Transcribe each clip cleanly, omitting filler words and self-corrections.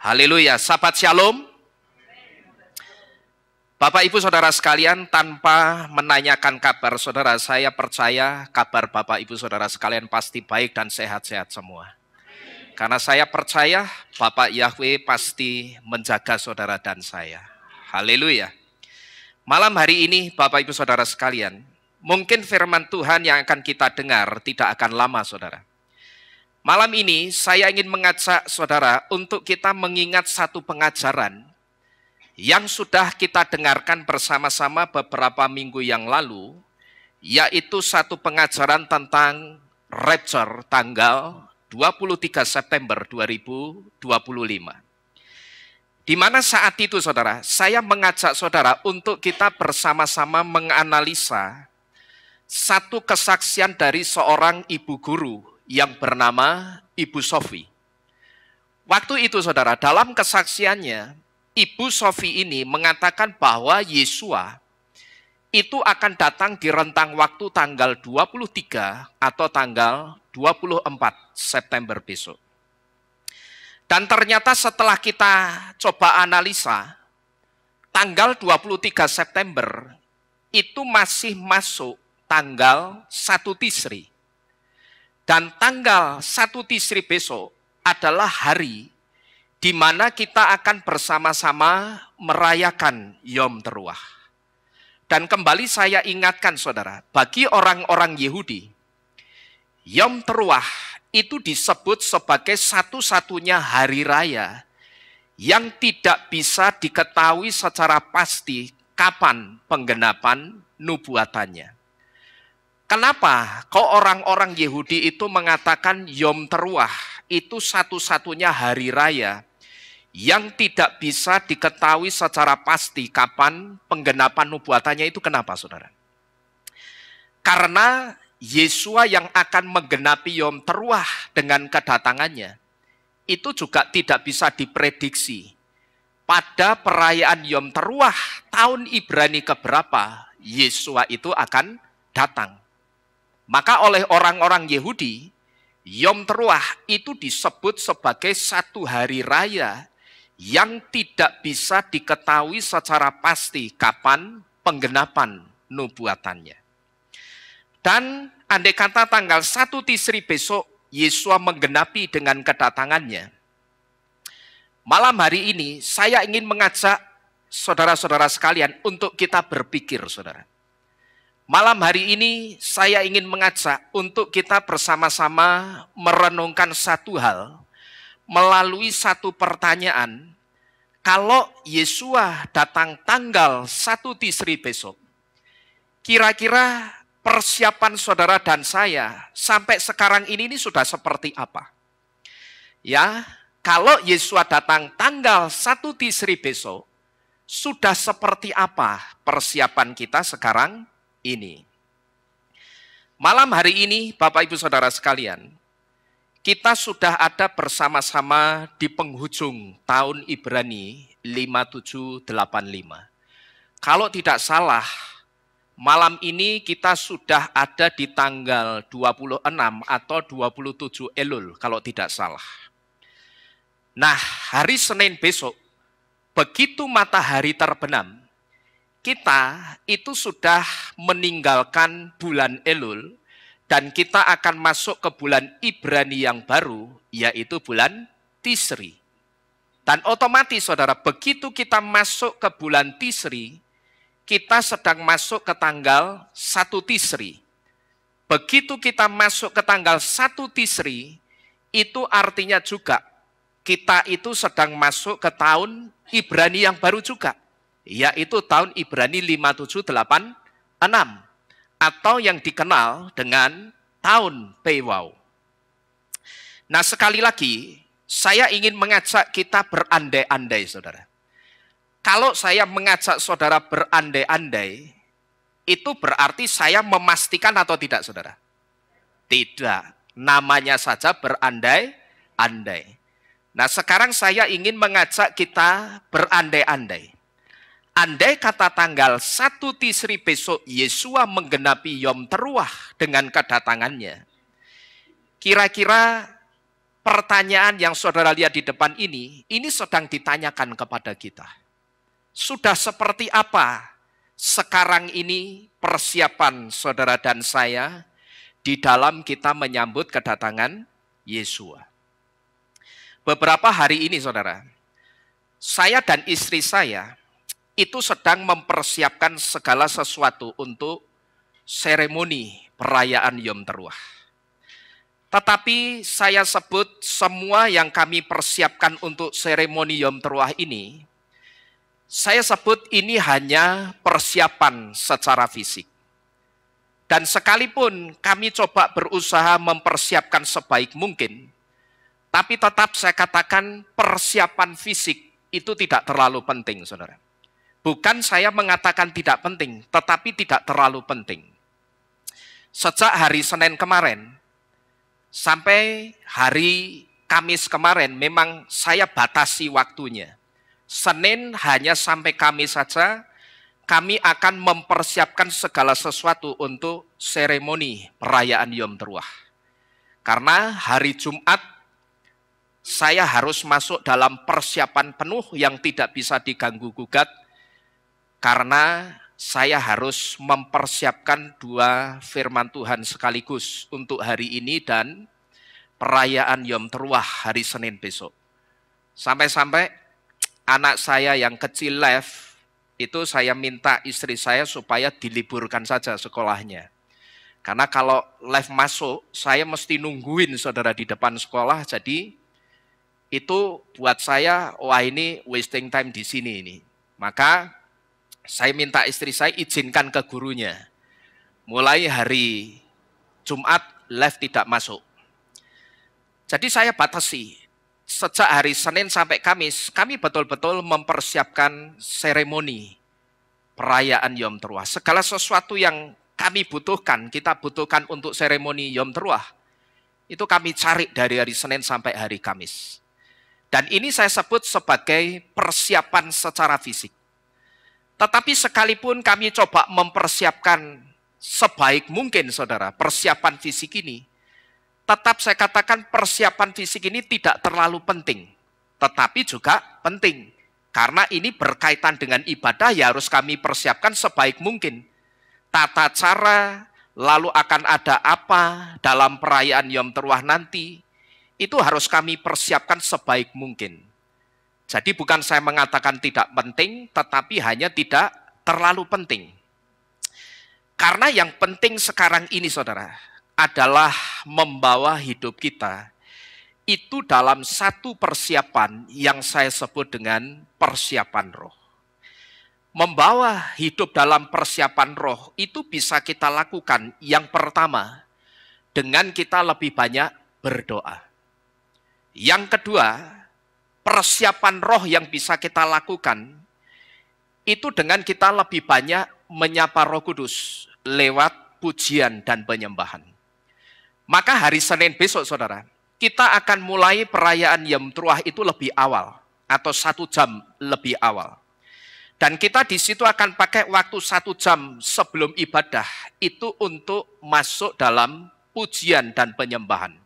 Haleluya, sahabat shalom. Bapak Ibu Saudara sekalian, tanpa menanyakan kabar saudara, saya percaya kabar Bapak Ibu Saudara sekalian pasti baik dan sehat-sehat semua. Karena saya percaya Bapak Yahweh pasti menjaga saudara dan saya. Haleluya. Malam hari ini Bapak Ibu Saudara sekalian, mungkin firman Tuhan yang akan kita dengar tidak akan lama saudara. Malam ini saya ingin mengajak saudara untuk kita mengingat satu pengajaran yang sudah kita dengarkan bersama-sama beberapa minggu yang lalu, yaitu satu pengajaran tentang rapture tanggal 23 September 2025. Di mana saat itu saudara, saya mengajak saudara untuk kita bersama-sama menganalisa satu kesaksian dari seorang ibu guru yang bernama Ibu Sofi. Waktu itu saudara, dalam kesaksiannya, Ibu Sofi ini mengatakan bahwa Yesua itu akan datang di rentang waktu tanggal 23 atau tanggal 24 September besok. Dan ternyata setelah kita coba analisa, tanggal 23 September itu masih masuk tanggal 1 Tisri. Dan tanggal 1 Tisri besok adalah hari di mana kita akan bersama-sama merayakan Yom Teruah. Dan kembali saya ingatkan saudara, bagi orang-orang Yahudi, Yom Teruah itu disebut sebagai satu-satunya hari raya yang tidak bisa diketahui secara pasti kapan penggenapan nubuatannya. Kenapa kok orang-orang Yahudi itu mengatakan Yom Teruah itu satu-satunya hari raya yang tidak bisa diketahui secara pasti kapan penggenapan nubuatannya itu? Kenapa saudara? Karena Yesua yang akan menggenapi Yom Teruah dengan kedatangannya itu juga tidak bisa diprediksi pada perayaan Yom Teruah tahun Ibrani keberapa Yesua itu akan datang. Maka oleh orang-orang Yahudi, Yom Teruah itu disebut sebagai satu hari raya yang tidak bisa diketahui secara pasti kapan penggenapan nubuatannya. Dan andai kata tanggal 1 Tisri besok Yesua menggenapi dengan kedatangannya, malam hari ini saya ingin mengajak saudara-saudara sekalian untuk kita berpikir saudara. Malam hari ini saya ingin mengajak untuk kita bersama-sama merenungkan satu hal melalui satu pertanyaan. Kalau Yesua datang tanggal 1 Tisri besok, kira-kira persiapan saudara dan saya sampai sekarang ini sudah seperti apa? Ya, kalau Yesua datang tanggal 1 Tisri besok, sudah seperti apa persiapan kita sekarang ini? Malam hari ini Bapak Ibu Saudara sekalian, kita sudah ada bersama-sama di penghujung tahun Ibrani 5785. Kalau tidak salah, malam ini kita sudah ada di tanggal 26 atau 27 Elul kalau tidak salah. Nah, hari Senin besok, begitu matahari terbenam, kita itu sudah meninggalkan bulan Elul dan kita akan masuk ke bulan Ibrani yang baru, yaitu bulan Tisri. Dan otomatis saudara, begitu kita masuk ke bulan Tisri, kita sedang masuk ke tanggal 1 Tisri. Begitu kita masuk ke tanggal 1 Tisri, itu artinya juga kita itu sedang masuk ke tahun Ibrani yang baru juga, yaitu tahun Ibrani 5786. Atau yang dikenal dengan tahun Pewau. Nah sekali lagi, saya ingin mengajak kita berandai-andai saudara. Kalau saya mengajak saudara berandai-andai, itu berarti saya memastikan atau tidak saudara? Tidak, namanya saja berandai-andai. Nah sekarang saya ingin mengajak kita berandai-andai. Andai kata tanggal 1 Tisri besok Yesua menggenapi Yom Teruah dengan kedatangannya, kira-kira pertanyaan yang saudara lihat di depan ini sedang ditanyakan kepada kita. Sudah seperti apa sekarang ini persiapan saudara dan saya di dalam kita menyambut kedatangan Yesua? Beberapa hari ini saudara, saya dan istri saya itu sedang mempersiapkan segala sesuatu untuk seremoni perayaan Yom Teruah. Tetapi saya sebut semua yang kami persiapkan untuk seremoni Yom Teruah ini, saya sebut ini hanya persiapan secara fisik. Dan sekalipun kami coba berusaha mempersiapkan sebaik mungkin, tapi tetap saya katakan persiapan fisik itu tidak terlalu penting, saudara. Bukan saya mengatakan tidak penting, tetapi tidak terlalu penting. Sejak hari Senin kemarin, sampai hari Kamis kemarin memang saya batasi waktunya. Senin hanya sampai Kamis saja, kami akan mempersiapkan segala sesuatu untuk seremoni perayaan Yom Teruah. Karena hari Jumat, saya harus masuk dalam persiapan penuh yang tidak bisa diganggu-gugat, karena saya harus mempersiapkan 2 firman Tuhan sekaligus untuk hari ini dan perayaan Yom Teruah hari Senin besok. Sampai-sampai anak saya yang kecil Lev, itu saya minta istri saya supaya diliburkan saja sekolahnya. Karena kalau Lev masuk, saya mesti nungguin saudara di depan sekolah, jadi itu buat saya, wah ini wasting time di sini ini. Maka saya minta istri saya izinkan ke gurunya. Mulai hari Jumat, Lev tidak masuk. Jadi saya batasi. Sejak hari Senin sampai Kamis, kami betul-betul mempersiapkan seremoni perayaan Yom Teruah. Segala sesuatu yang kami butuhkan, kita butuhkan untuk seremoni Yom Teruah, itu kami cari dari hari Senin sampai hari Kamis. Dan ini saya sebut sebagai persiapan secara fisik. Tetapi sekalipun kami coba mempersiapkan sebaik mungkin, saudara, persiapan fisik ini, tetap saya katakan persiapan fisik ini tidak terlalu penting. Tetapi juga penting. Karena ini berkaitan dengan ibadah, ya harus kami persiapkan sebaik mungkin. Tata cara, lalu akan ada apa dalam perayaan Yom Teruah nanti, itu harus kami persiapkan sebaik mungkin. Jadi bukan saya mengatakan tidak penting, tetapi hanya tidak terlalu penting. Karena yang penting sekarang ini, saudara, adalah membawa hidup kita itu dalam satu persiapan yang saya sebut dengan persiapan roh. Membawa hidup dalam persiapan roh itu bisa kita lakukan yang pertama dengan kita lebih banyak berdoa. Yang kedua, persiapan roh yang bisa kita lakukan itu dengan kita lebih banyak menyapa Roh Kudus lewat pujian dan penyembahan. Maka hari Senin besok, saudara, kita akan mulai perayaan Yom Teruah itu lebih awal atau 1 jam lebih awal. Dan kita di situ akan pakai waktu 1 jam sebelum ibadah itu untuk masuk dalam pujian dan penyembahan.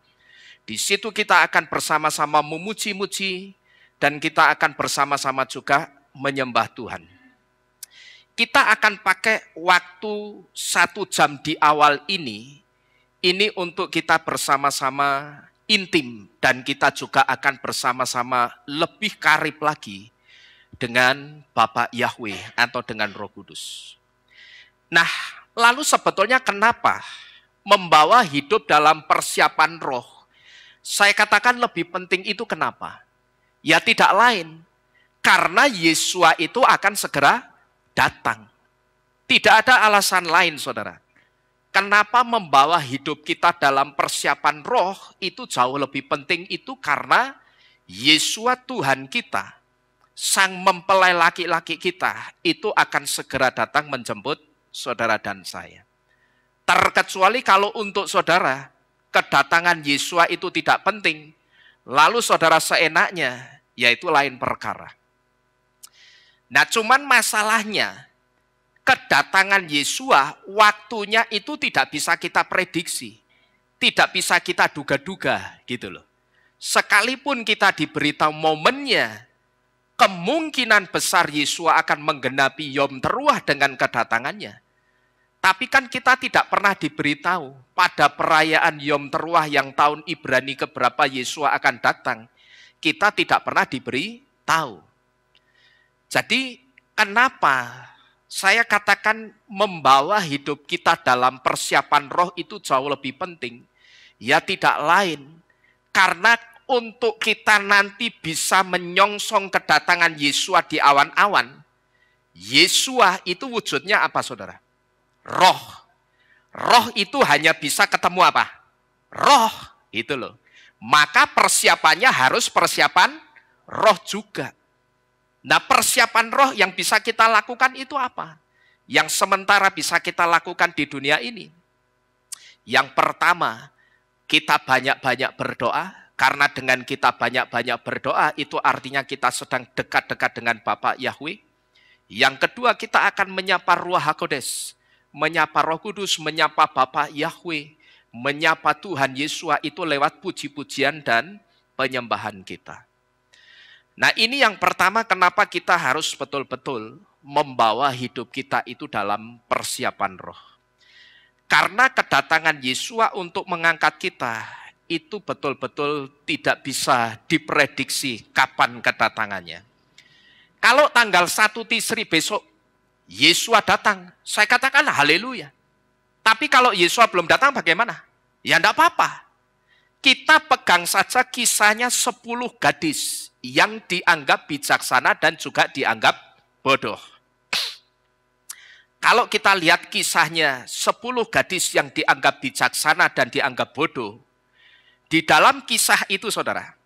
Di situ kita akan bersama-sama memuji-muji, dan kita akan bersama-sama juga menyembah Tuhan. Kita akan pakai waktu 1 jam di awal ini untuk kita bersama-sama intim, dan kita juga akan bersama-sama lebih karib lagi dengan Bapa Yahweh atau dengan Roh Kudus. Nah, lalu sebetulnya kenapa membawa hidup dalam persiapan roh? Saya katakan lebih penting itu kenapa? Ya tidak lain, karena Yesua itu akan segera datang. Tidak ada alasan lain, saudara. Kenapa membawa hidup kita dalam persiapan roh itu jauh lebih penting itu karena Yesua Tuhan kita, Sang mempelai laki-laki kita, itu akan segera datang menjemput saudara dan saya. Terkecuali kalau untuk saudara, kedatangan Yesua itu tidak penting, lalu saudara seenaknya, yaitu lain perkara. Nah, cuman masalahnya, kedatangan Yesua, waktunya itu tidak bisa kita prediksi. Tidak bisa kita duga-duga, gitu loh. Sekalipun kita diberitahu momennya, kemungkinan besar Yesua akan menggenapi Yom Teruah dengan kedatangannya. Tapi kan kita tidak pernah diberitahu pada perayaan Yom Teruah yang tahun Ibrani keberapa Yesua akan datang. Kita tidak pernah diberi tahu. Jadi kenapa saya katakan membawa hidup kita dalam persiapan roh itu jauh lebih penting. Ya tidak lain, karena untuk kita nanti bisa menyongsong kedatangan Yesua di awan-awan. Yesua itu wujudnya apa saudara? Roh. Roh itu hanya bisa ketemu apa? Roh, itu loh. Maka persiapannya harus persiapan roh juga. Nah, persiapan roh yang bisa kita lakukan itu apa? Yang sementara bisa kita lakukan di dunia ini. Yang pertama, kita banyak-banyak berdoa. Karena dengan kita banyak-banyak berdoa, itu artinya kita sedang dekat-dekat dengan Bapa Yahweh. Yang kedua, kita akan menyapa Ruach HaKodes. Menyapa Roh Kudus, menyapa Bapa Yahweh, menyapa Tuhan Yesua itu lewat puji-pujian dan penyembahan kita. Nah, ini yang pertama kenapa kita harus betul-betul membawa hidup kita itu dalam persiapan roh. Karena kedatangan Yesua untuk mengangkat kita itu betul-betul tidak bisa diprediksi kapan kedatangannya. Kalau tanggal 1 Tisri besok Yesua datang, saya katakan haleluya. Tapi kalau Yesua belum datang bagaimana? Ya enggak apa-apa. Kita pegang saja kisahnya 10 gadis yang dianggap bijaksana dan juga dianggap bodoh. Kalau kita lihat kisahnya 10 gadis yang dianggap bijaksana dan dianggap bodoh, di dalam kisah itu saudara,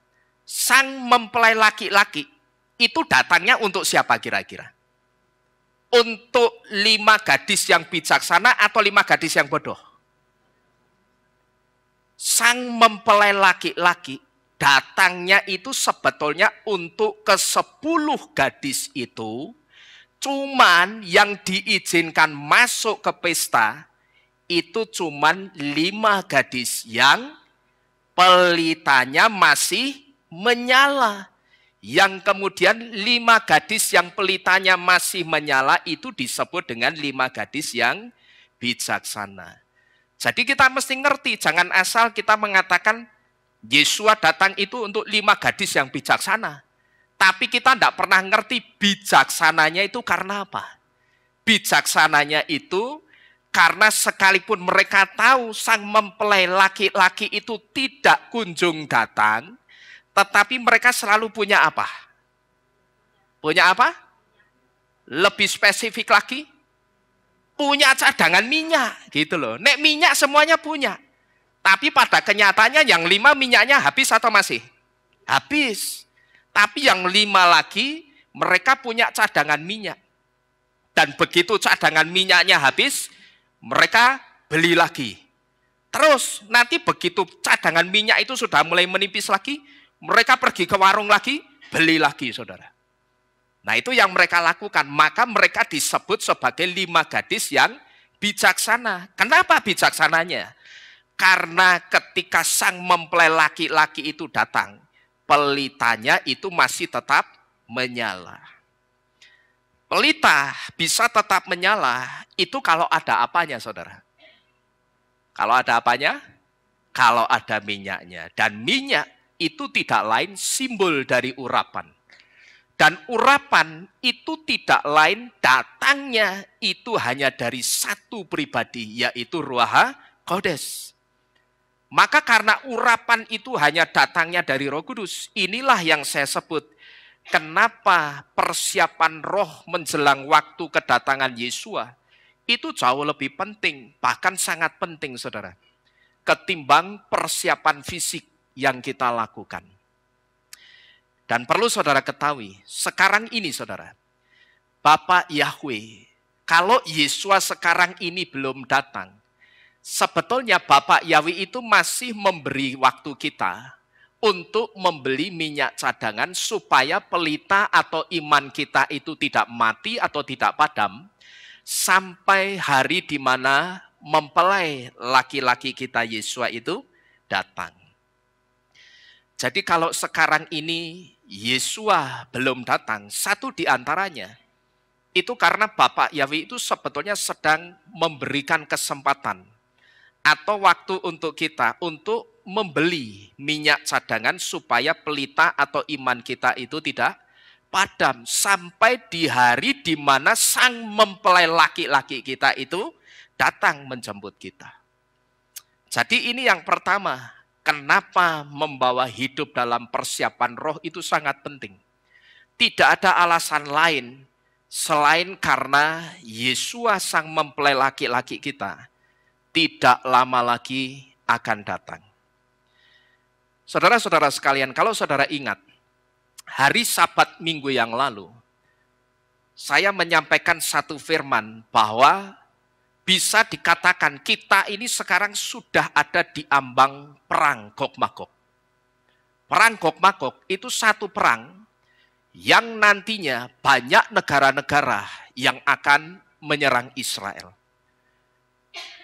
sang mempelai laki-laki itu datangnya untuk siapa kira-kira? Untuk 5 gadis yang bijaksana atau 5 gadis yang bodoh? Sang mempelai laki-laki datangnya itu sebetulnya untuk ke 10 gadis itu, cuman yang diizinkan masuk ke pesta itu cuman 5 gadis yang pelitanya masih menyala. Yang kemudian 5 gadis yang pelitanya masih menyala itu disebut dengan 5 gadis yang bijaksana. Jadi kita mesti ngerti, jangan asal kita mengatakan Yesua datang itu untuk 5 gadis yang bijaksana. Tapi kita tidak pernah ngerti bijaksananya itu karena apa. Bijaksananya itu karena sekalipun mereka tahu sang mempelai laki-laki itu tidak kunjung datang, tetapi mereka selalu punya apa? Punya apa? Lebih spesifik lagi, punya cadangan minyak, gitu loh. Nek minyak semuanya punya. Tapi pada kenyataannya yang 5 minyaknya habis atau masih? Habis. Tapi yang 5 lagi, mereka punya cadangan minyak. Dan begitu cadangan minyaknya habis, mereka beli lagi. Terus nanti begitu cadangan minyak itu sudah mulai menipis lagi, mereka pergi ke warung lagi, beli lagi saudara. Nah itu yang mereka lakukan, maka mereka disebut sebagai 5 gadis yang bijaksana. Kenapa bijaksananya? Karena ketika sang mempelai laki-laki itu datang, pelitanya itu masih tetap menyala. Pelita bisa tetap menyala, itu kalau ada apanya saudara? Kalau ada apanya? Kalau ada minyaknya. Dan minyak itu tidak lain simbol dari urapan. Dan urapan itu tidak lain datangnya itu hanya dari satu pribadi, yaitu Ruach HaKodes. Maka karena urapan itu hanya datangnya dari Roh Kudus, inilah yang saya sebut kenapa persiapan roh menjelang waktu kedatangan Yesua itu jauh lebih penting, bahkan sangat penting saudara, ketimbang persiapan fisik yang kita lakukan. Dan perlu saudara ketahui, sekarang ini saudara, Bapa Yahweh, kalau Yesua sekarang ini belum datang, sebetulnya Bapa Yahweh itu masih memberi waktu kita untuk membeli minyak cadangan supaya pelita atau iman kita itu tidak mati atau tidak padam sampai hari di mana mempelai laki-laki kita Yesua itu datang. Jadi kalau sekarang ini Yesua belum datang, satu di antaranya, itu karena Bapak Yahweh itu sebetulnya sedang memberikan kesempatan atau waktu untuk kita untuk membeli minyak cadangan supaya pelita atau iman kita itu tidak padam sampai di hari di mana sang mempelai laki-laki kita itu datang menjemput kita. Jadi ini yang pertama, kenapa membawa hidup dalam persiapan roh itu sangat penting. Tidak ada alasan lain selain karena Yesua sang mempelai laki-laki kita tidak lama lagi akan datang. Saudara-saudara sekalian, kalau saudara ingat, hari Sabat minggu yang lalu, saya menyampaikan satu firman bahwa bisa dikatakan kita ini sekarang sudah ada di ambang perang Gog-Magog. Perang Gog-Magog itu satu perang yang nantinya banyak negara-negara yang akan menyerang Israel.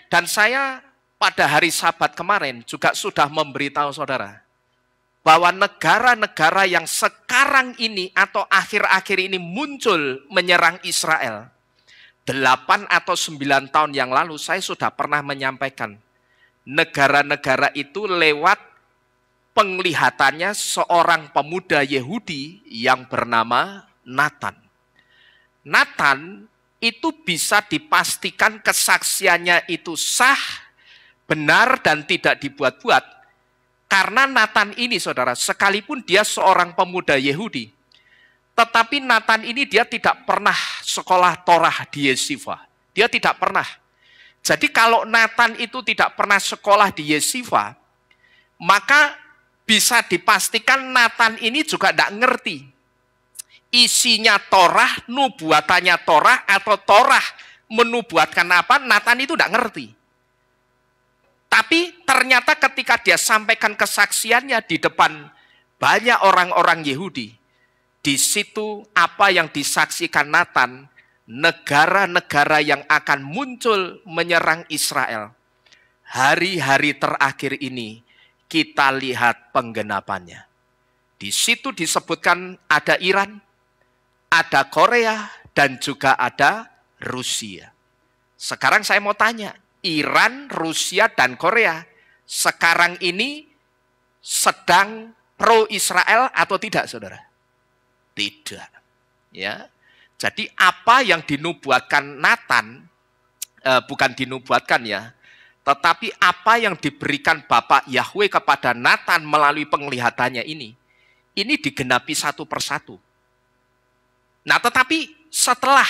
Dan saya pada hari Sabat kemarin juga sudah memberitahu saudara bahwa negara-negara yang sekarang ini atau akhir-akhir ini muncul menyerang Israel, 8 atau 9 tahun yang lalu saya sudah pernah menyampaikan negara-negara itu lewat penglihatannya seorang pemuda Yehudi yang bernama Nathan. Nathan itu bisa dipastikan kesaksiannya itu sah, benar dan tidak dibuat-buat. Karena Nathan ini saudara, sekalipun dia seorang pemuda Yehudi, tetapi Nathan ini dia tidak pernah sekolah Torah di Yeshiva. Dia tidak pernah. Jadi kalau Nathan itu tidak pernah sekolah di Yeshiva, maka bisa dipastikan Nathan ini juga tidak ngerti isinya Torah, nubuatannya Torah, atau Torah menubuatkan apa, Nathan itu tidak ngerti. Tapi ternyata ketika dia sampaikan kesaksiannya di depan banyak orang-orang Yahudi, di situ apa yang disaksikan Nathan, negara-negara yang akan muncul menyerang Israel. Hari-hari terakhir ini kita lihat penggenapannya. Di situ disebutkan ada Iran, ada Korea, dan juga ada Rusia. Sekarang saya mau tanya, Iran, Rusia, dan Korea sekarang ini sedang pro-Israel atau tidak, saudara? Tidak. Ya. Jadi apa yang dinubuatkan Nathan, bukan dinubuatkan ya, tetapi apa yang diberikan Bapak Yahweh kepada Nathan melalui penglihatannya ini digenapi satu persatu. Nah, tetapi setelah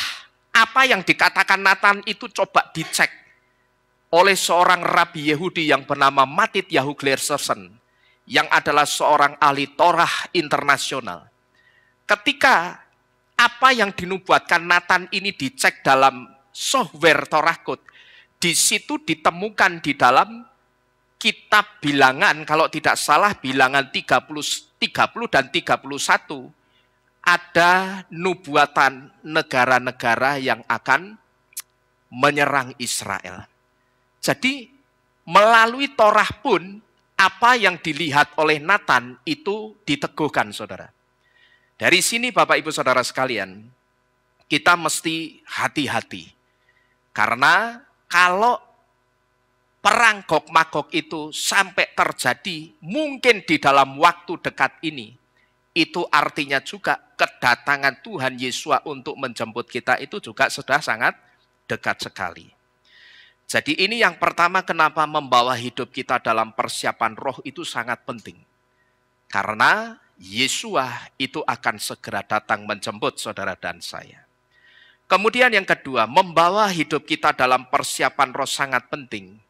apa yang dikatakan Nathan itu coba dicek oleh seorang Rabi Yehudi yang bernama Matit Yahuglerson, yang adalah seorang ahli Torah internasional. Ketika apa yang dinubuatkan Nathan ini dicek dalam software Torah Code, di situ ditemukan di dalam kitab bilangan, kalau tidak salah bilangan 30 dan 31, ada nubuatan negara-negara yang akan menyerang Israel. Jadi melalui Torah pun apa yang dilihat oleh Nathan itu diteguhkan, saudara. Dari sini Bapak Ibu Saudara sekalian, kita mesti hati-hati. Karena kalau perang Gog-Magog itu sampai terjadi mungkin di dalam waktu dekat ini, itu artinya juga kedatangan Tuhan Yesus untuk menjemput kita itu juga sudah sangat dekat sekali. Jadi ini yang pertama kenapa membawa hidup kita dalam persiapan roh itu sangat penting. Karena Yesus itu akan segera datang menjemput saudara dan saya. Kemudian yang kedua, membawa hidup kita dalam persiapan roh sangat penting.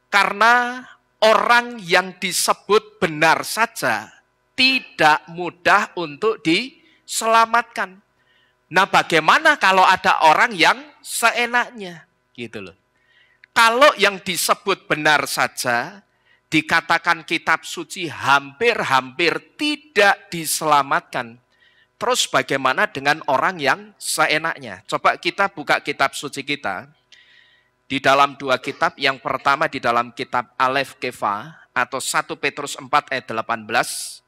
Karena orang yang disebut benar saja tidak mudah untuk diselamatkan. Nah, bagaimana kalau ada orang yang seenaknya? Gitu loh. Kalau yang disebut benar saja, dikatakan kitab suci hampir-hampir tidak diselamatkan. Terus bagaimana dengan orang yang seenaknya? Coba kita buka kitab suci kita. Di dalam dua kitab, yang pertama di dalam kitab Alef Kefa, atau 1 Petrus 4 ayat 18.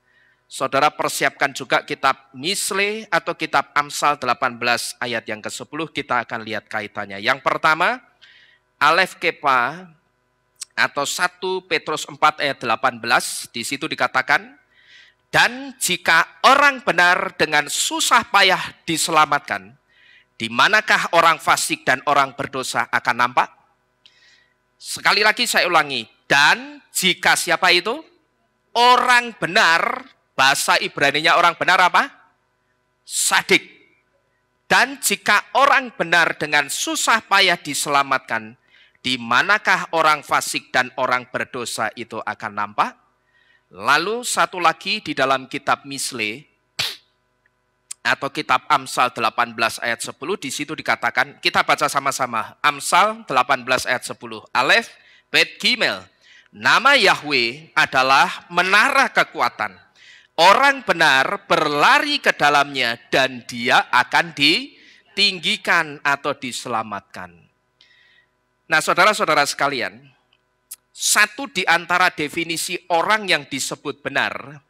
Saudara persiapkan juga kitab Misle atau kitab Amsal 18 ayat yang ke-10, kita akan lihat kaitannya. Yang pertama, Alef Kepa atau 1 Petrus 4 ayat 18, di situ dikatakan, dan jika orang benar dengan susah payah diselamatkan, di manakah orang fasik dan orang berdosa akan nampak? Sekali lagi saya ulangi, dan jika siapa itu? Orang benar, bahasa Ibraninya orang benar apa? Sadik. Dan jika orang benar dengan susah payah diselamatkan, di manakah orang fasik dan orang berdosa itu akan nampak? Lalu satu lagi di dalam kitab Misle atau kitab Amsal 18 ayat 10, di situ dikatakan, kita baca sama-sama, Amsal 18 ayat 10, Alef, Bet, Gimel, nama Yahweh adalah menara kekuatan. Orang benar berlari ke dalamnya dan dia akan ditinggikan atau diselamatkan. Nah, saudara-saudara sekalian, satu di antara definisi orang yang disebut benar,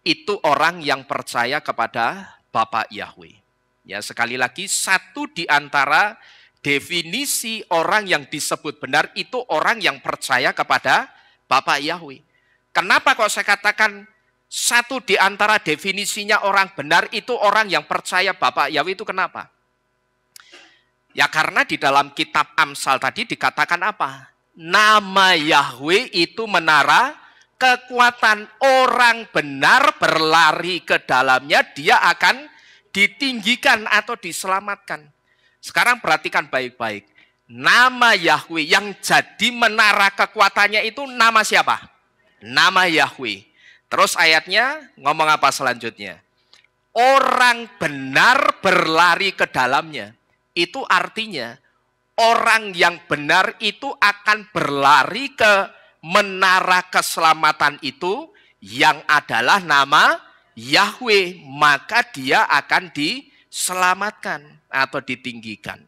itu orang yang percaya kepada Bapa Yahweh. Ya, sekali lagi, satu di antara definisi orang yang disebut benar, itu orang yang percaya kepada Bapa Yahweh. Kenapa kok saya katakan satu di antara definisinya orang benar, itu orang yang percaya Bapa Yahweh, itu kenapa? Ya karena di dalam kitab Amsal tadi dikatakan apa? Nama Yahweh itu menara kekuatan. Orang benar berlari ke dalamnya, dia akan ditinggikan atau diselamatkan. Sekarang perhatikan baik-baik. Nama Yahweh yang jadi menara kekuatannya itu nama siapa? Nama Yahweh. Terus ayatnya ngomong apa selanjutnya? Orang benar berlari ke dalamnya. Itu artinya orang yang benar itu akan berlari ke menara keselamatan itu yang adalah nama Yahweh, maka dia akan diselamatkan atau ditinggikan.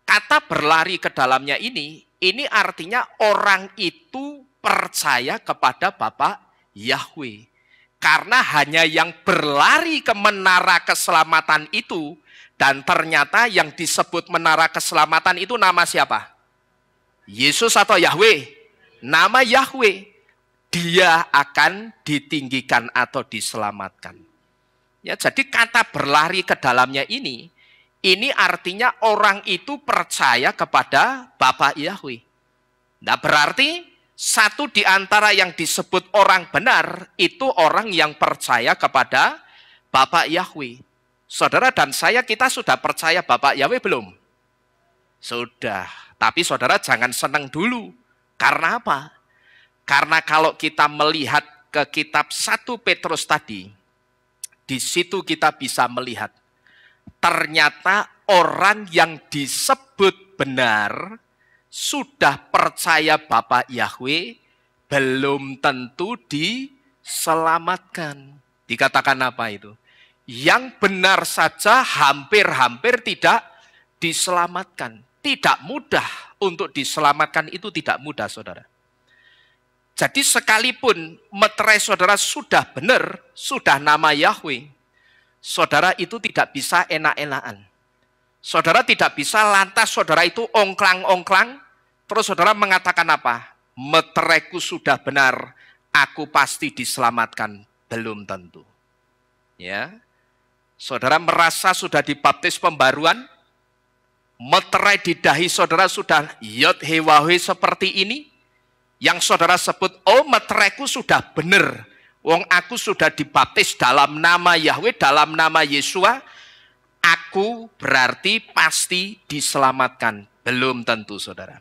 Kata berlari ke dalamnya ini artinya orang itu percaya kepada Bapa Yahweh. Karena hanya yang berlari ke menara keselamatan itu, dan ternyata yang disebut menara keselamatan itu nama siapa? Yesus atau Yahweh? Nama Yahweh. Dia akan ditinggikan atau diselamatkan. Ya, jadi kata berlari ke dalamnya ini artinya orang itu percaya kepada Bapa Yahweh. Nah, berarti satu di antara yang disebut orang benar itu orang yang percaya kepada Bapa Yahweh. Saudara dan saya, kita sudah percaya Bapa Yahweh belum? Sudah. Tapi saudara jangan senang dulu. Karena apa? Karena kalau kita melihat ke kitab 1 Petrus tadi, di situ kita bisa melihat ternyata orang yang disebut benar sudah percaya Bapa Yahweh belum tentu diselamatkan. Dikatakan apa itu? Yang benar saja hampir-hampir tidak diselamatkan. Tidak mudah untuk diselamatkan, itu tidak mudah, saudara. Jadi sekalipun meterai saudara sudah benar, sudah nama Yahweh, saudara itu tidak bisa enak-enakan. Saudara tidak bisa lantas saudara itu ongklang-ongklang, terus saudara mengatakan apa? Meteraiku sudah benar, aku pasti diselamatkan. Belum tentu. Ya. Saudara merasa sudah dibaptis pembaruan, meterai di dahi saudara sudah yod hewahe seperti ini, yang saudara sebut, oh meteraiku sudah benar, wong aku sudah dibaptis dalam nama Yahweh, dalam nama Yesua, aku berarti pasti diselamatkan. Belum tentu, saudara.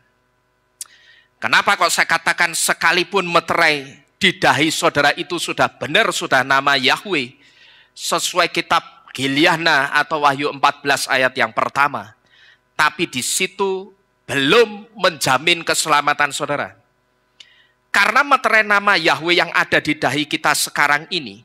Kenapa kok saya katakan sekalipun meterai di dahi saudara itu sudah benar, sudah nama Yahweh, sesuai kitab Giliahna atau Wahyu 14 ayat yang pertama. Tapi di situ belum menjamin keselamatan saudara. Karena meterai nama Yahweh yang ada di dahi kita sekarang ini,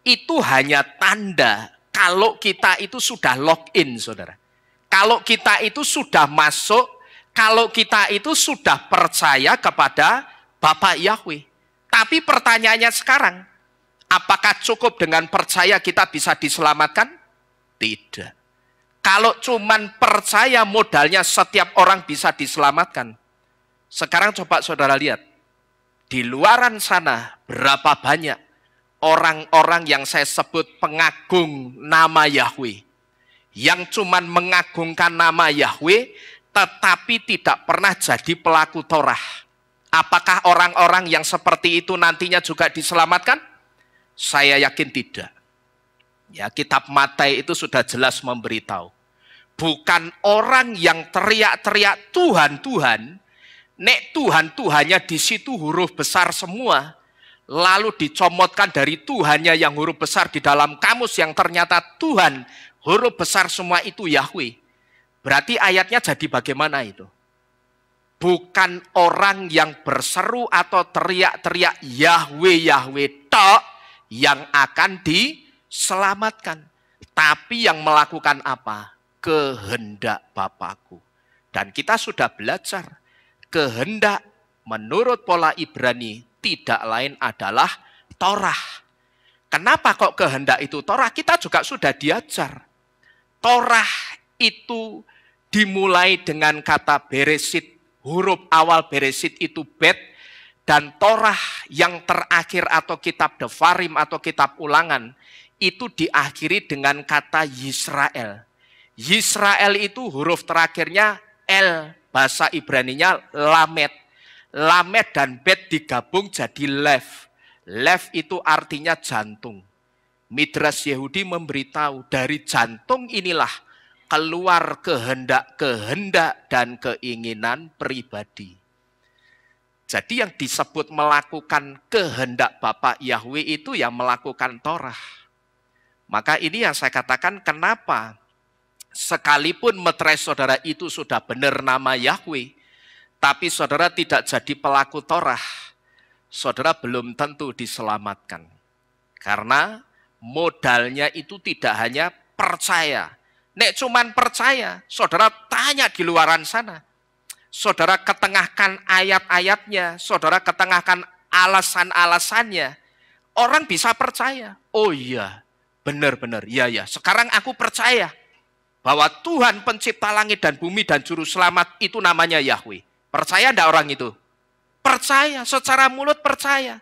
itu hanya tanda kalau kita itu sudah login, saudara. Kalau kita itu sudah masuk, kalau kita itu sudah percaya kepada Bapa Yahweh. Tapi pertanyaannya sekarang, apakah cukup dengan percaya kita bisa diselamatkan? Tidak. Kalau cuman percaya modalnya setiap orang bisa diselamatkan. Sekarang coba saudara lihat. Di luaran sana berapa banyak orang-orang yang saya sebut pengagung nama Yahweh. Yang cuman mengagungkan nama Yahweh tetapi tidak pernah jadi pelaku Torah. Apakah orang-orang yang seperti itu nantinya juga diselamatkan? Saya yakin tidak. Ya, kitab Matai itu sudah jelas memberitahu. Bukan orang yang teriak-teriak Tuhan, Tuhan. Nek Tuhan, Tuhannya di situ huruf besar semua. Lalu dicomotkan dari Tuhannya yang huruf besar di dalam kamus yang ternyata Tuhan, huruf besar semua itu Yahweh. Berarti ayatnya jadi bagaimana itu? Bukan orang yang berseru atau teriak-teriak Yahweh, Yahweh tok yang akan diselamatkan. Tapi yang melakukan apa? Kehendak Bapakku. Dan kita sudah belajar. Kehendak menurut pola Ibrani tidak lain adalah Torah. Kenapa kok kehendak itu Torah? Kita juga sudah diajar. Torah itu dimulai dengan kata Beresit. Huruf awal Beresit itu Bet. Dan Torah yang terakhir atau kitab Devarim atau kitab Ulangan itu diakhiri dengan kata Yisrael. Yisrael itu huruf terakhirnya L, bahasa Ibraninya Lamed. Lamed dan Bet digabung jadi Lev. Lev itu artinya jantung. Midrash Yehudi memberitahu dari jantung inilah keluar kehendak-kehendak dan keinginan pribadi. Jadi yang disebut melakukan kehendak Bapa Yahweh itu yang melakukan Torah. Maka ini yang saya katakan kenapa sekalipun meterai saudara itu sudah benar nama Yahweh, tapi saudara tidak jadi pelaku Torah, saudara belum tentu diselamatkan. Karena modalnya itu tidak hanya percaya. Nek cuman percaya, saudara tanya di luaran sana. Saudara ketengahkan ayat-ayatnya, saudara ketengahkan alasan-alasannya. Orang bisa percaya. Oh iya, benar-benar, iya. Sekarang aku percaya bahwa Tuhan pencipta langit dan bumi dan juru selamat itu namanya Yahweh. Percaya enggak orang itu? Percaya, secara mulut percaya.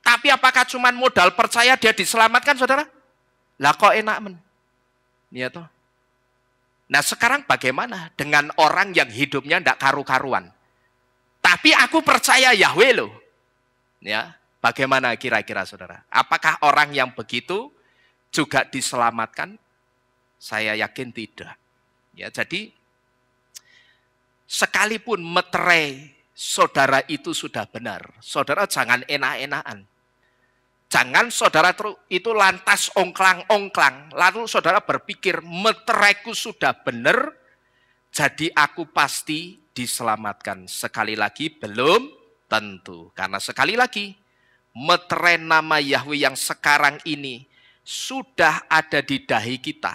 Tapi apakah cuma modal percaya dia diselamatkan, saudara? Lah kok enak men? Ya toh. Nah sekarang bagaimana dengan orang yang hidupnya enggak karu-karuan? Tapi aku percaya Yahweh loh. Ya, bagaimana kira-kira saudara? Apakah orang yang begitu juga diselamatkan? Saya yakin tidak. Ya, jadi sekalipun meterai saudara itu sudah benar, saudara jangan enak-enakan. Jangan saudara itu lantas ongklang-ongklang, lalu saudara berpikir meteraiku sudah benar, jadi aku pasti diselamatkan. Sekali lagi belum tentu. Karena sekali lagi, meterai nama Yahweh yang sekarang ini sudah ada di dahi kita.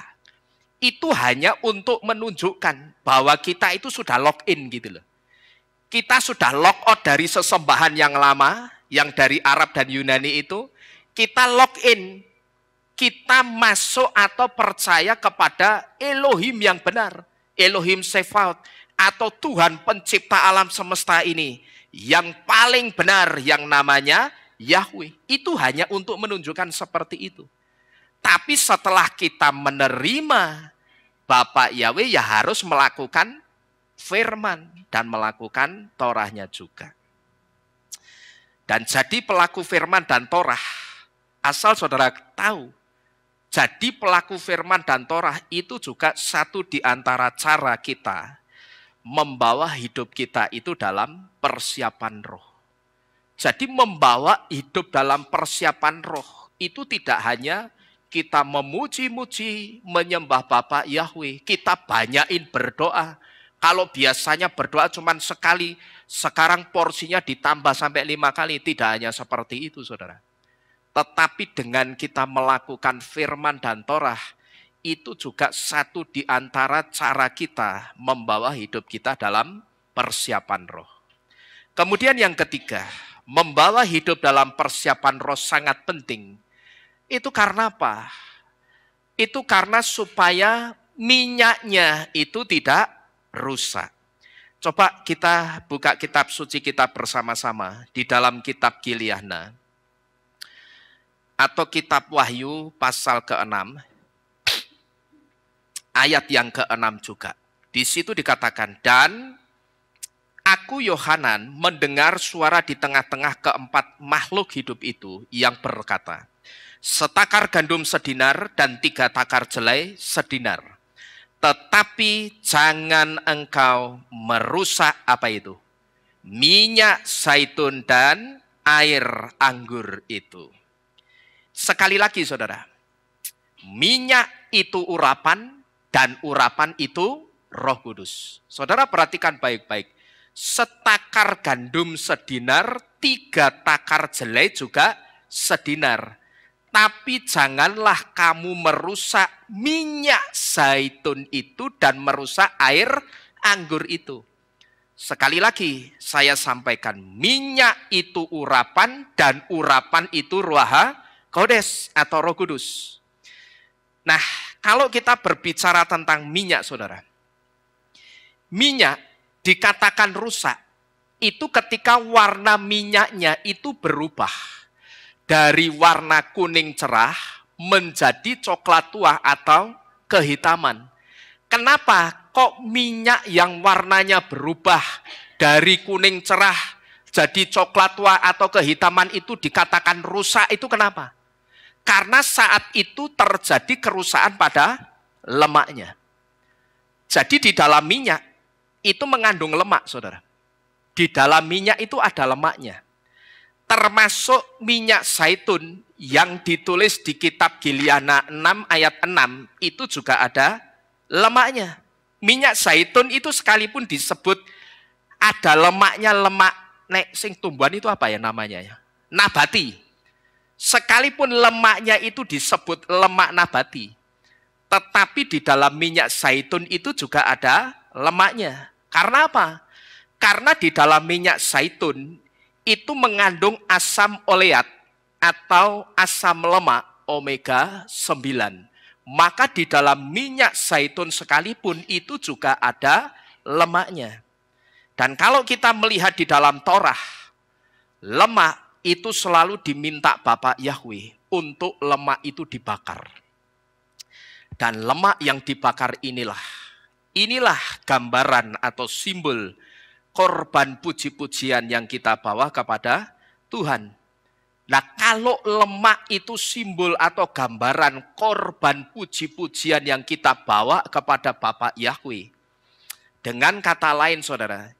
Itu hanya untuk menunjukkan bahwa kita itu sudah login gitu loh. Kita sudah lock out dari sesembahan yang lama, yang dari Arab dan Yunani itu. Kita login, kita masuk atau percaya kepada Elohim yang benar. Elohim Sefaot atau Tuhan pencipta alam semesta ini. Yang paling benar yang namanya Yahweh. Itu hanya untuk menunjukkan seperti itu. Tapi setelah kita menerima Bapa Yahweh ya harus melakukan firman dan melakukan Torahnya juga. Dan jadi pelaku firman dan Torah, asal saudara tahu, jadi pelaku firman dan Torah itu juga satu di antara cara kita membawa hidup kita itu dalam persiapan roh. Jadi membawa hidup dalam persiapan roh itu tidak hanya kita memuji-muji, menyembah Bapa Yahweh, kita banyakin berdoa. Kalau biasanya berdoa cuma sekali, sekarang porsinya ditambah sampai 5 kali. Tidak hanya seperti itu, saudara. Tetapi dengan kita melakukan firman dan Torah, itu juga satu di antara cara kita membawa hidup kita dalam persiapan roh. Kemudian yang ketiga, membawa hidup dalam persiapan roh sangat penting. Itu karena apa? Itu karena supaya minyaknya itu tidak rusak. Coba kita buka kitab suci kita bersama-sama di dalam kitab Gileadna atau kitab Wahyu pasal ke-6 ayat yang ke-6 juga. Di situ dikatakan, dan aku Yohanan mendengar suara di tengah-tengah keempat makhluk hidup itu yang berkata, setakar gandum sedinar dan 3 takar jelai sedinar. Tetapi jangan engkau merusak apa itu? Minyak zaitun dan air anggur itu. Sekali lagi saudara, minyak itu urapan dan urapan itu Roh Kudus. Saudara perhatikan baik-baik. Setakar gandum sedinar, 3 takar jelai juga sedinar. Tapi janganlah kamu merusak minyak zaitun itu dan merusak air anggur itu. Sekali lagi saya sampaikan, minyak itu urapan dan urapan itu Ruah Kodes atau Roh Kudus. Nah, kalau kita berbicara tentang minyak saudara, minyak dikatakan rusak itu ketika warna minyaknya itu berubah dari warna kuning cerah menjadi coklat tua atau kehitaman. Kenapa kok minyak yang warnanya berubah dari kuning cerah jadi coklat tua atau kehitaman itu dikatakan rusak? Itu kenapa? Karena saat itu terjadi kerusakan pada lemaknya. Jadi di dalam minyak itu mengandung lemak, saudara. Di dalam minyak itu ada lemaknya. Termasuk minyak zaitun yang ditulis di kitab Gileadna 6 ayat 6 itu juga ada lemaknya. Minyak zaitun itu sekalipun disebut ada lemaknya, lemak sing tumbuhan itu apa ya namanya ya? Nabati. Sekalipun lemaknya itu disebut lemak nabati, tetapi di dalam minyak zaitun itu juga ada lemaknya. Karena apa? Karena di dalam minyak zaitun itu mengandung asam oleat atau asam lemak omega 9. Maka di dalam minyak zaitun sekalipun itu juga ada lemaknya. Dan kalau kita melihat di dalam Torah, lemak itu selalu diminta Bapak Yahweh untuk lemak itu dibakar. Dan lemak yang dibakar inilah gambaran atau simbol korban puji-pujian yang kita bawa kepada Tuhan. Nah, kalau lemak itu simbol atau gambaran korban puji-pujian yang kita bawa kepada Bapak Yahweh. Dengan kata lain saudara,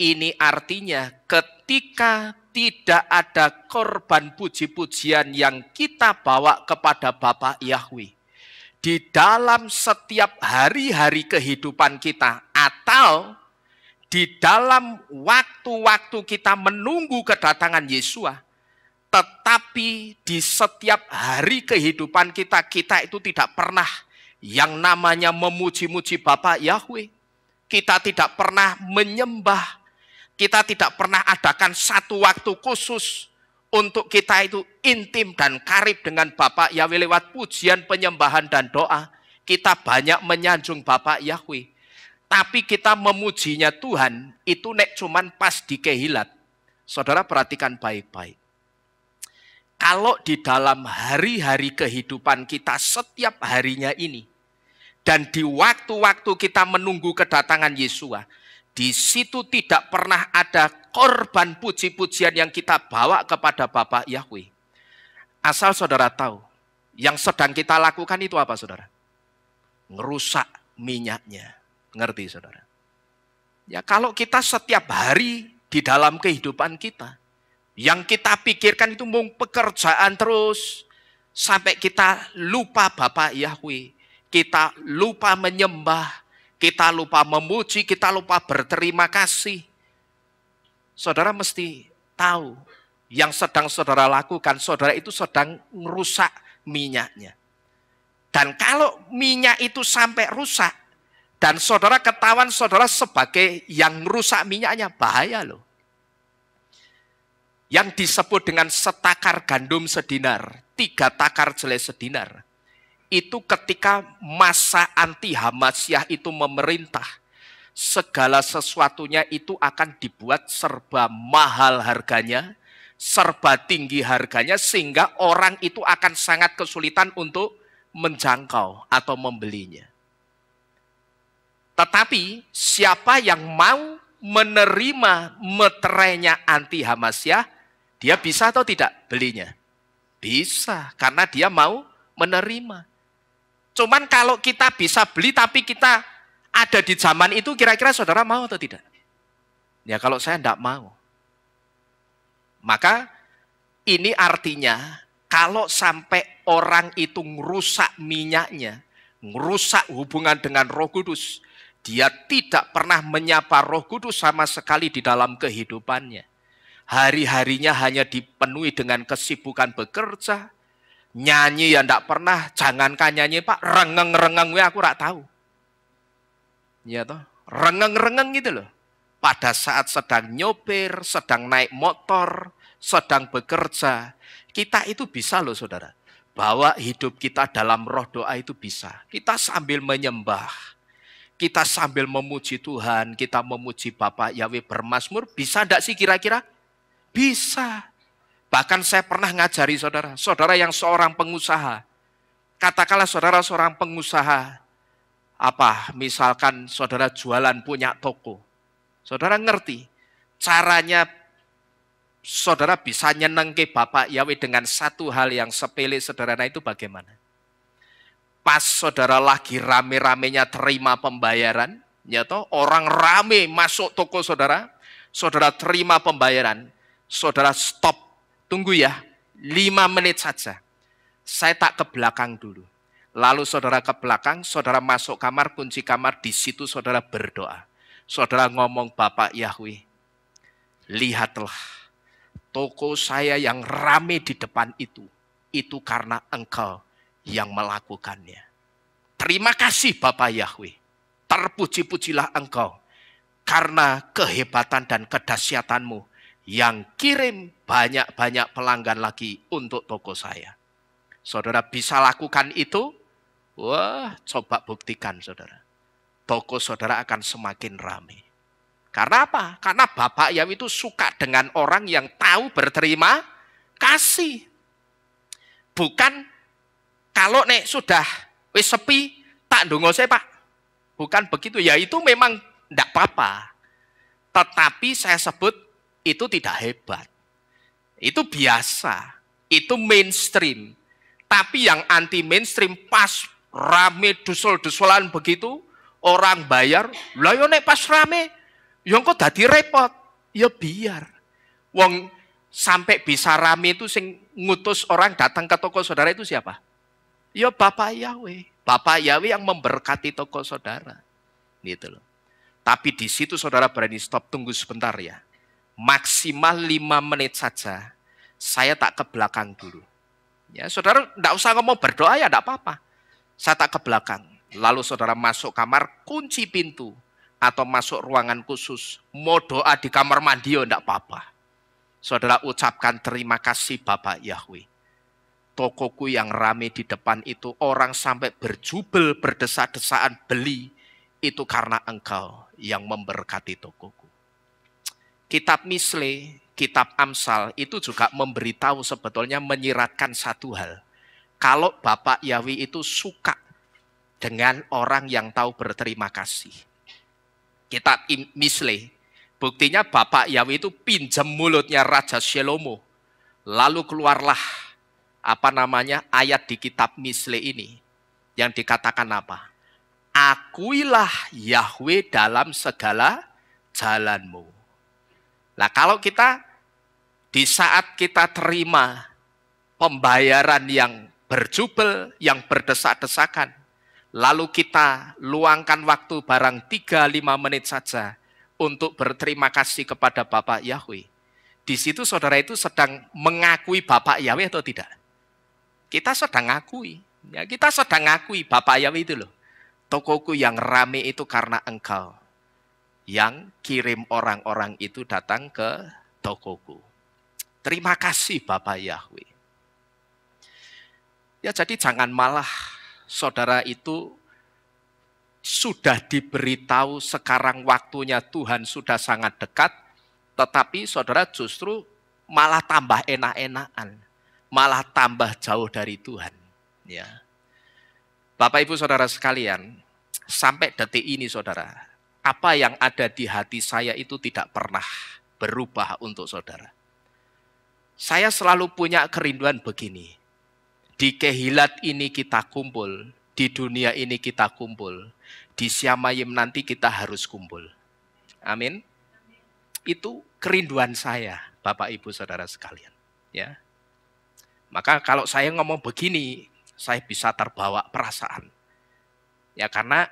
ini artinya ketika tidak ada korban puji-pujian yang kita bawa kepada Bapak Yahweh di dalam setiap hari-hari kehidupan kita atau di dalam waktu-waktu kita menunggu kedatangan Yesua, tetapi di setiap hari kehidupan kita, kita itu tidak pernah yang namanya memuji-muji Bapak Yahweh. Kita tidak pernah menyembah. Kita tidak pernah adakan satu waktu khusus untuk kita itu intim dan karib dengan Bapak Yahweh lewat pujian, penyembahan, dan doa. Kita banyak menyanjung Bapak Yahweh. Tapi kita memujinya Tuhan itu nek cuman pas di kehilat. Saudara perhatikan baik-baik. Kalau di dalam hari-hari kehidupan kita setiap harinya ini, dan di waktu-waktu kita menunggu kedatangan Yesua, di situ tidak pernah ada korban puji-pujian yang kita bawa kepada Bapak Yahweh. Asal saudara tahu, yang sedang kita lakukan itu apa saudara? Ngerusak minyaknya. Ngerti saudara? Ya kalau kita setiap hari di dalam kehidupan kita, yang kita pikirkan itu mau pekerjaan terus, sampai kita lupa Bapak Yahweh, kita lupa menyembah, kita lupa memuji, kita lupa berterima kasih. Saudara mesti tahu, yang sedang saudara lakukan, saudara itu sedang merusak minyaknya. Dan kalau minyak itu sampai rusak, dan saudara ketahuan saudara sebagai yang merusak minyaknya, bahaya loh. yang disebut dengan setakar gandum sedinar, 3 takar jelai sedinar. Itu ketika masa anti Hamasyah itu memerintah, segala sesuatunya itu akan dibuat serba mahal harganya, serba tinggi harganya, sehingga orang itu akan sangat kesulitan untuk menjangkau atau membelinya. Tetapi siapa yang mau menerima meterainya anti Hamasyah, dia bisa atau tidak belinya? Bisa, karena dia mau menerima. Cuman kalau kita bisa beli tapi kita ada di zaman itu, kira-kira saudara mau atau tidak? Ya kalau saya tidak mau. Maka ini artinya kalau sampai orang itu ngerusak minyaknya, ngerusak hubungan dengan Roh Kudus, dia tidak pernah menyapa Roh Kudus sama sekali di dalam kehidupannya. Hari-harinya hanya dipenuhi dengan kesibukan bekerja, nyanyi ya tidak pernah, jangankan nyanyi Pak, rengeng-rengeng aku tidak tahu. Ya toh, rengeng-rengeng gitu loh. Pada saat sedang nyopir, sedang naik motor, sedang bekerja, kita itu bisa loh saudara. Bawa hidup kita dalam roh doa itu bisa. Kita sambil menyembah, kita sambil memuji Tuhan, kita memuji Bapak Yahweh bermazmur, bisa tidak sih kira-kira? Bisa. Bahkan saya pernah ngajari saudara, saudara yang seorang pengusaha. Katakanlah saudara seorang pengusaha, misalkan saudara jualan punya toko. Saudara ngerti caranya saudara bisa nyeneng ke Bapak Yahweh dengan satu hal yang sepele sederhana itu bagaimana? Pas saudara lagi rame-ramenya terima pembayaran, ya toh, orang rame masuk toko saudara, saudara terima pembayaran, saudara stop, tunggu ya, 5 menit saja. Saya tak ke belakang dulu. Lalu saudara ke belakang, saudara masuk kamar, kunci kamar, di situ saudara berdoa. Saudara ngomong, Bapak Yahweh, lihatlah toko saya yang rame di depan itu karena Engkau yang melakukannya. Terima kasih Bapak Yahweh, terpuji-pujilah Engkau karena kehebatan dan kedahsyatanmu yang kirim banyak-banyak pelanggan lagi untuk toko saya. Saudara bisa lakukan itu? Wah, coba buktikan saudara. Toko saudara akan semakin ramai. Karena apa? Karena Bapak Yahweh itu suka dengan orang yang tahu berterima kasih. Bukan kalau nek sudah wis sepi, tak ndonga saya Pak. Bukan begitu. Ya itu memang tidak apa-apa. Tetapi saya sebut itu tidak hebat. Itu biasa. Itu mainstream. Tapi yang anti mainstream pas rame dusul-dusulan begitu, orang bayar, lah yo nek pas rame, yo kok dadi repot. Ya biar. Wong sampai bisa rame itu sing ngutus orang datang ke toko saudara itu siapa? Ya Bapak Yahweh. Bapak Yahweh yang memberkati toko saudara. Gitu loh. Tapi di situ saudara berani stop, tunggu sebentar ya. Maksimal 5 menit saja. Saya tak ke belakang dulu. Ya, saudara enggak usah ngomong berdoa ya enggak apa-apa. Saya tak ke belakang. Lalu saudara masuk kamar, kunci pintu atau masuk ruangan khusus. Mau doa di kamar mandi ya enggak apa-apa. Saudara ucapkan terima kasih Bapak Yahweh. Tokoku yang rame di depan itu orang sampai berjubel, berdesak-desaan beli. Itu karena Engkau yang memberkati tokoku. Kitab Misle, kitab Amsal itu juga memberitahu sebetulnya menyiratkan satu hal. Kalau Bapak Yahweh itu suka dengan orang yang tahu berterima kasih. Kitab Misle, buktinya Bapak Yahweh itu pinjam mulutnya Raja Shelomo. Lalu keluarlah ayat di kitab Misle ini yang dikatakan apa? Akuilah Yahweh dalam segala jalanmu. Nah kalau kita di saat kita terima pembayaran yang berjubel, yang berdesak-desakan, lalu kita luangkan waktu barang 3-5 menit saja untuk berterima kasih kepada Bapak Yahweh. Di situ saudara itu sedang mengakui Bapak Yahweh atau tidak? Kita sedang ngakui. Ya, kita sedang ngakui Bapak Yahweh itu loh. Tokoku yang rame itu karena Engkau yang kirim orang-orang itu datang ke tokoku. Terima kasih Bapak Yahweh. Ya jadi jangan malah saudara itu sudah diberitahu sekarang waktunya Tuhan sudah sangat dekat, tetapi saudara justru malah tambah enak-enakan, malah tambah jauh dari Tuhan. Ya, Bapak Ibu Saudara sekalian, sampai detik ini saudara, apa yang ada di hati saya itu tidak pernah berubah untuk saudara. Saya selalu punya kerinduan begini, di Kehilat ini kita kumpul, di dunia ini kita kumpul, di Siamayim nanti kita harus kumpul. Amin. Itu kerinduan saya, Bapak Ibu Saudara sekalian. Ya. Maka kalau saya ngomong begini, saya bisa terbawa perasaan. Ya karena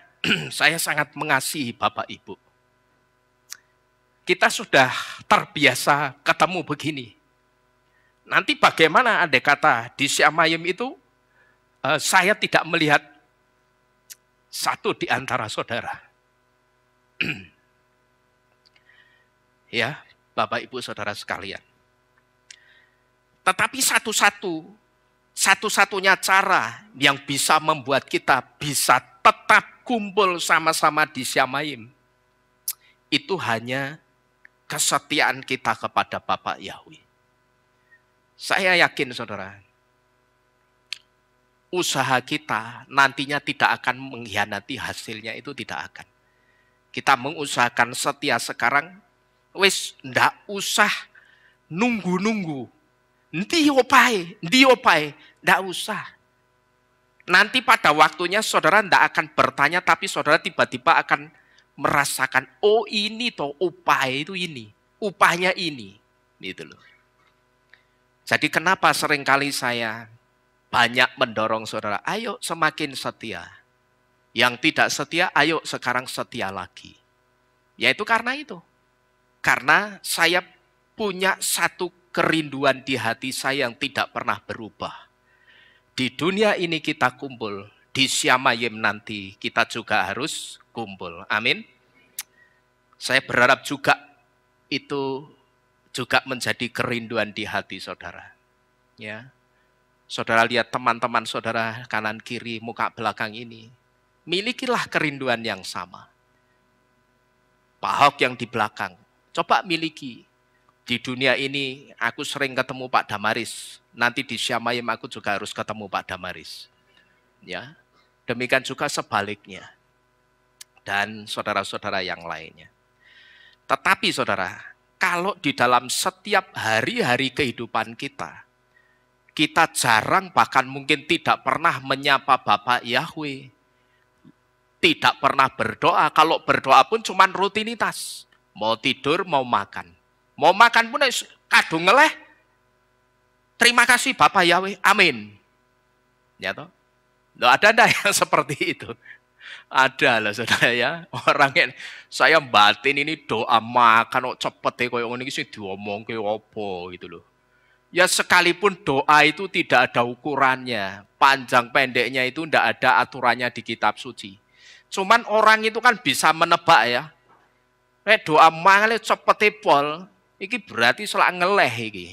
saya sangat mengasihi Bapak Ibu. Kita sudah terbiasa ketemu begini. Nanti bagaimana andai kata di Siamayim itu saya tidak melihat satu di antara saudara. Ya, Bapak Ibu Saudara sekalian. Tetapi satu-satunya cara yang bisa membuat kita bisa tetap kumpul sama-sama di Siamayim, itu hanya kesetiaan kita kepada Bapak Yahweh. Saya yakin saudara, usaha kita nantinya tidak akan mengkhianati hasilnya, itu tidak akan. Kita mengusahakan setia sekarang, wis ndak usah nunggu-nunggu. Ndi opai, ndak usah. Nanti pada waktunya saudara ndak akan bertanya, tapi saudara tiba-tiba akan merasakan, oh ini toh upaya itu ini, upahnya ini. Gitu loh. Jadi kenapa seringkali saya banyak mendorong saudara, ayo semakin setia. Yang tidak setia, ayo sekarang setia lagi. Yaitu karena itu. Karena saya punya satu kerinduan di hati saya yang tidak pernah berubah. Di dunia ini kita kumpul, di Siamayim nanti kita juga harus kumpul. Amin. Saya berharap juga itu juga menjadi kerinduan di hati saudara. Ya. Saudara lihat teman-teman saudara kanan kiri, muka belakang ini. Milikilah kerinduan yang sama. Pak Ahok yang di belakang, coba miliki. Di dunia ini aku sering ketemu Pak Damaris. Nanti di Siamayim aku juga harus ketemu Pak Damaris. Ya. Demikian juga sebaliknya. Dan saudara-saudara yang lainnya. Tetapi saudara, kalau di dalam setiap hari-hari kehidupan kita, kita jarang bahkan mungkin tidak pernah menyapa Bapak Yahweh. Tidak pernah berdoa, kalau berdoa pun cuma rutinitas. Mau tidur, mau makan. Mau makan pun kadung ngeleh. Terima kasih Bapak Yahweh, amin. Ya toh? Loh, ada enggak yang seperti itu? Ada lah saudara ya. Orang yang saya batin ini doa makan kok cepet ya koyo ngene iki sing diomong ke opo gitu loh. Ya sekalipun doa itu tidak ada ukurannya, panjang pendeknya itu tidak ada aturannya di kitab suci. Cuman orang itu kan bisa menebak ya. Doa mangale cepet pol, iki berarti selak ngeleh iki.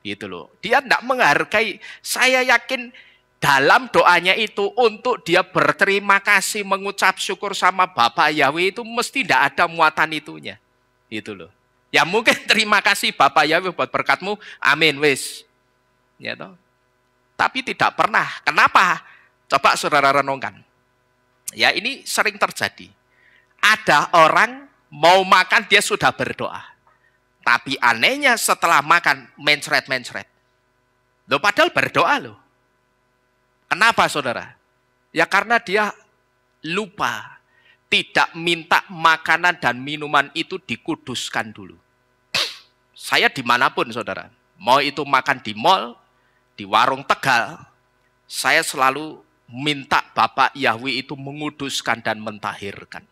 Gitu loh. Dia tidak menghargai, saya yakin dalam doanya itu untuk dia berterima kasih, mengucap syukur sama Bapak Yahweh itu mesti tidak ada muatan itunya. Gitu loh. Ya mungkin terima kasih Bapak Yahweh buat berkatmu, amin wis. Ya toh. Tapi tidak pernah. Kenapa? Coba saudara renungkan. Ya ini sering terjadi. Ada orang mau makan dia sudah berdoa. Tapi anehnya setelah makan mencret-mencret. Loh padahal berdoa loh. Kenapa saudara? Ya karena dia lupa. Tidak minta makanan dan minuman itu dikuduskan dulu. Saya dimanapun saudara. Mau itu makan di mall, di warung Tegal. Saya selalu minta Bapak Yahweh itu menguduskan dan mentahirkan.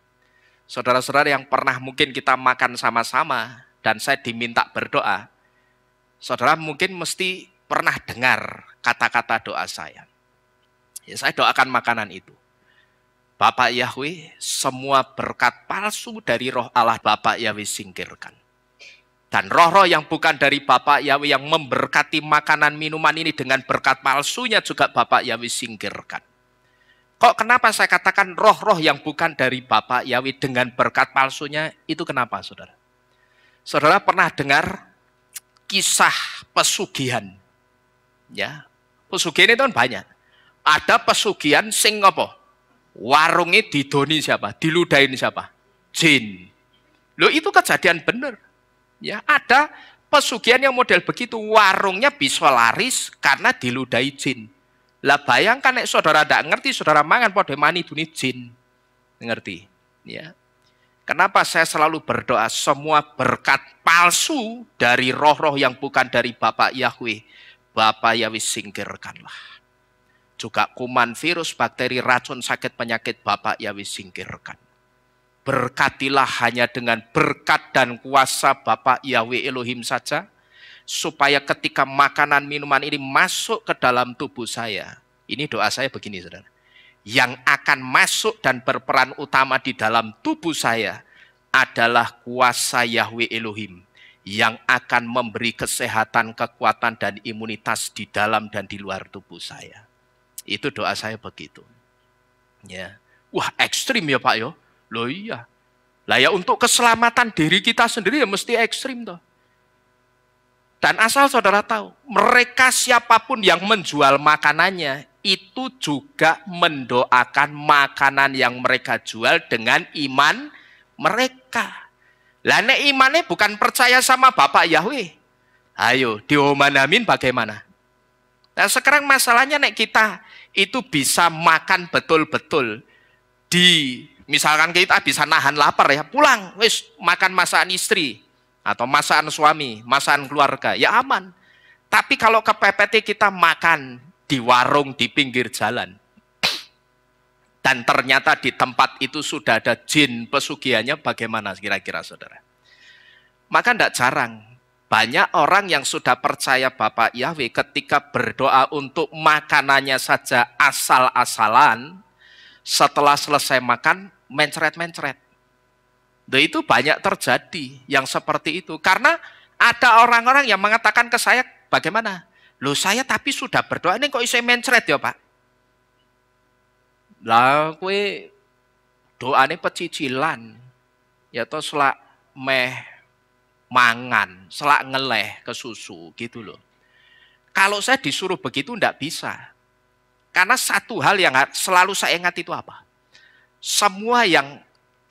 Saudara-saudara yang pernah mungkin kita makan sama-sama. Dan saya diminta berdoa. Saudara mungkin mesti pernah dengar kata-kata doa saya. Ya, saya doakan makanan itu. Bapak Yahweh, semua berkat palsu dari roh Allah Bapak Yahweh singkirkan. Dan roh-roh yang bukan dari Bapak Yahweh yang memberkati makanan minuman ini dengan berkat palsunya juga Bapak Yahweh singkirkan. Kok kenapa saya katakan roh-roh yang bukan dari Bapak Yahweh dengan berkat palsunya, itu kenapa saudara? Saudara pernah dengar kisah pesugihan? Ya, pesugihan itu kan banyak. Ada pesugihan sing apa? Warungnya didoni siapa? Diludahin siapa? Jin. Loh itu kejadian benar. Ya, ada pesugihan yang model begitu, warungnya bisa laris karena diludahi jin. Lah bayangkan nek saudara tidak ngerti, saudara mangan pada mani duni jin. Ngerti? Ya. Kenapa saya selalu berdoa semua berkat palsu dari roh-roh yang bukan dari Bapak Yahweh, Bapak Yahweh singkirkanlah. Juga kuman, virus, bakteri, racun, sakit, penyakit, Bapak Yahweh singkirkan. Berkatilah hanya dengan berkat dan kuasa Bapak Yahweh Elohim saja, supaya ketika makanan minuman ini masuk ke dalam tubuh saya, ini doa saya begini saudara, yang akan masuk dan berperan utama di dalam tubuh saya adalah kuasa Yahweh Elohim, yang akan memberi kesehatan, kekuatan, dan imunitas di dalam dan di luar tubuh saya. Itu doa saya begitu. Ya. Wah ekstrim ya Pak yo. Loh iya. Lah ya untuk keselamatan diri kita sendiri ya mesti ekstrim toh. Dan asal saudara tahu, mereka siapapun yang menjual makanannya itu juga mendoakan makanan yang mereka jual dengan iman mereka. Lah nek imannya bukan percaya sama Bapak Yahweh. Ayo diomanamin bagaimana? Nah sekarang masalahnya nek kita itu bisa makan betul-betul di misalkan kita bisa nahan lapar ya, pulang, wis makan masakan istri atau masakan suami, masakan keluarga, ya aman. Tapi kalau kepepet kita makan di warung di pinggir jalan, dan ternyata di tempat itu sudah ada jin pesugihannya, bagaimana kira-kira saudara? Maka tidak jarang, banyak orang yang sudah percaya Bapak Yahweh ketika berdoa untuk makanannya saja asal-asalan, setelah selesai makan, mencret-mencret. Nah, itu banyak terjadi yang seperti itu. Karena ada orang-orang yang mengatakan ke saya, bagaimana? Loh saya tapi sudah berdoa, ini kok bisa mencret ya Pak? Lah kue doanya pecicilan. Ya toh selak meh mangan, selak ngeleh ke susu gitu loh. Kalau saya disuruh begitu enggak bisa. Karena satu hal yang selalu saya ingat itu apa? Semua yang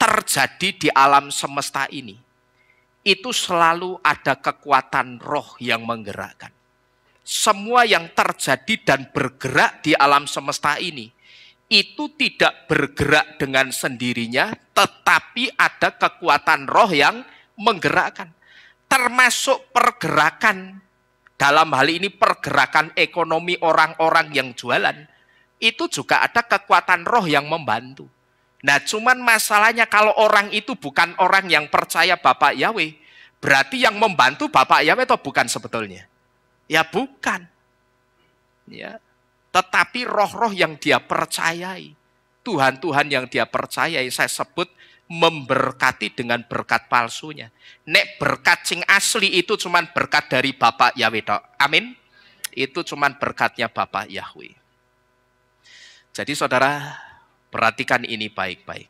terjadi di alam semesta ini, itu selalu ada kekuatan roh yang menggerakkan. Semua yang terjadi dan bergerak di alam semesta ini, itu tidak bergerak dengan sendirinya, tetapi ada kekuatan roh yang menggerakkan. Termasuk pergerakan, dalam hal ini pergerakan ekonomi orang-orang yang jualan, itu juga ada kekuatan roh yang membantu. Nah cuman masalahnya kalau orang itu bukan orang yang percaya Bapak Yahweh, berarti yang membantu Bapak Yahweh atau bukan sebetulnya? Ya bukan. Ya. Tetapi roh-roh yang dia percayai, Tuhan-Tuhan yang dia percayai, saya sebut memberkati dengan berkat palsunya. Nek berkat sing asli itu cuman berkat dari Bapak Yahweh. Amin. Itu cuman berkatnya Bapak Yahweh. Jadi saudara, perhatikan ini baik-baik.